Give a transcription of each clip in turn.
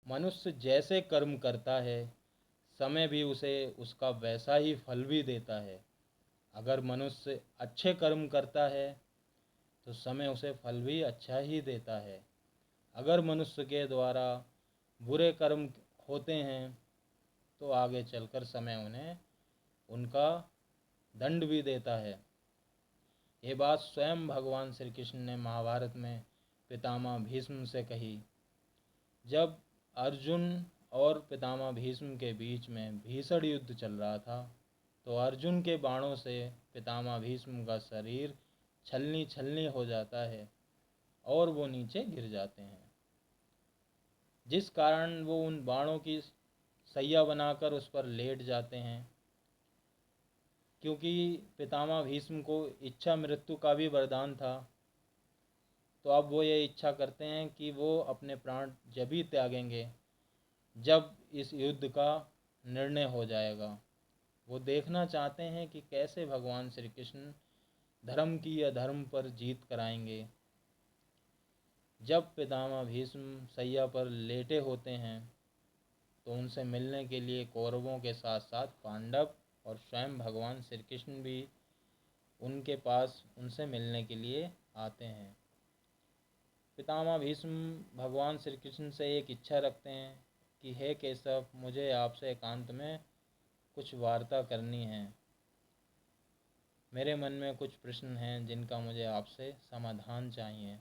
मनुष्य जैसे कर्म करता है, समय भी उसे उसका वैसा ही फल भी देता है। अगर मनुष्य अच्छे कर्म करता है तो समय उसे फल भी अच्छा ही देता है। अगर मनुष्य के द्वारा बुरे कर्म होते हैं तो आगे चलकर समय उन्हें उनका दंड भी देता है। ये बात स्वयं भगवान श्री कृष्ण ने महाभारत में पितामह भीष्म से कही। जब अर्जुन और पितामह भीष्म के बीच में भीषण युद्ध चल रहा था तो अर्जुन के बाणों से पितामह भीष्म का शरीर छलनी छलनी हो जाता है और वो नीचे गिर जाते हैं, जिस कारण वो उन बाणों की सैया बनाकर उस पर लेट जाते हैं। क्योंकि पितामह भीष्म को इच्छा मृत्यु का भी वरदान था, तो अब वो ये इच्छा करते हैं कि वो अपने प्राण जब ही त्यागेंगे जब इस युद्ध का निर्णय हो जाएगा। वो देखना चाहते हैं कि कैसे भगवान श्री कृष्ण धर्म की अधर्म पर जीत कराएंगे। जब पितामह भीष्म सैया पर लेटे होते हैं तो उनसे मिलने के लिए कौरवों के साथ साथ पांडव और स्वयं भगवान श्री कृष्ण भी उनके पास उनसे मिलने के लिए आते हैं। पितामह भीष्म भगवान श्री कृष्ण से एक इच्छा रखते हैं कि हे केशव, मुझे आपसे एकांत में कुछ वार्ता करनी है। मेरे मन में कुछ प्रश्न हैं जिनका मुझे आपसे समाधान चाहिए।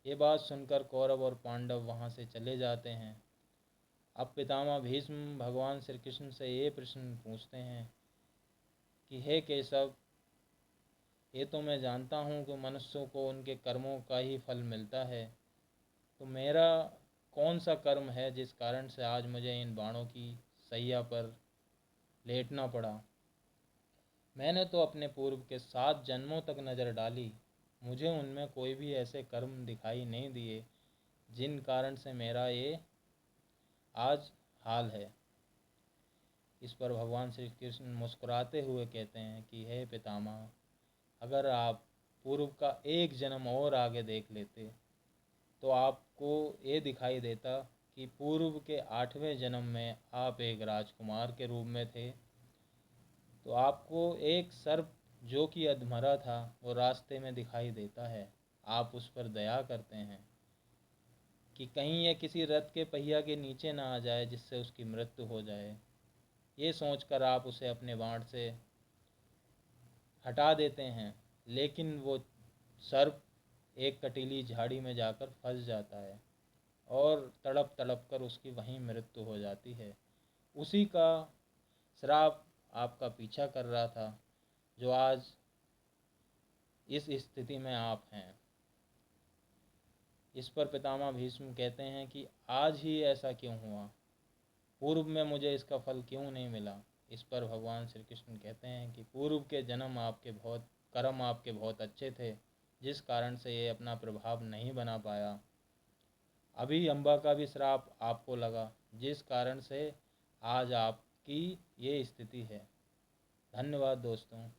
ये बात सुनकर कौरव और पांडव वहाँ से चले जाते हैं। अब पितामह भीष्म भगवान श्री कृष्ण से ये प्रश्न पूछते हैं कि हे केशव, ये तो मैं जानता हूँ कि मनुष्यों को उनके कर्मों का ही फल मिलता है, तो मेरा कौन सा कर्म है जिस कारण से आज मुझे इन बाणों की सैया पर लेटना पड़ा। मैंने तो अपने पूर्व के 7 जन्मों तक नज़र डाली, मुझे उनमें कोई भी ऐसे कर्म दिखाई नहीं दिए जिन कारण से मेरा ये आज हाल है। इस पर भगवान श्री कृष्ण मुस्कुराते हुए कहते हैं कि हे पितामह, अगर आप पूर्व का एक जन्म और आगे देख लेते तो आपको ये दिखाई देता कि पूर्व के 8वें जन्म में आप एक राजकुमार के रूप में थे। तो आपको एक सर्प जो कि अधमरा था वो रास्ते में दिखाई देता है। आप उस पर दया करते हैं कि कहीं यह किसी रथ के पहिया के नीचे ना आ जाए जिससे उसकी मृत्यु हो जाए। ये सोचकर आप उसे अपने बाण से हटा देते हैं, लेकिन वो सर्प एक कटीली झाड़ी में जाकर फंस जाता है और तड़प तड़प कर उसकी वहीं मृत्यु हो जाती है। उसी का श्राप आपका पीछा कर रहा था जो आज इस स्थिति में आप हैं। इस पर पितामह भीष्म कहते हैं कि आज ही ऐसा क्यों हुआ, पूर्व में मुझे इसका फल क्यों नहीं मिला। इस पर भगवान श्री कृष्ण कहते हैं कि पूर्व के जन्म आपके बहुत कर्म आपके बहुत अच्छे थे, जिस कारण से ये अपना प्रभाव नहीं बना पाया। अभी अम्बा का भी श्राप आपको लगा, जिस कारण से आज आपकी ये स्थिति है। धन्यवाद दोस्तों।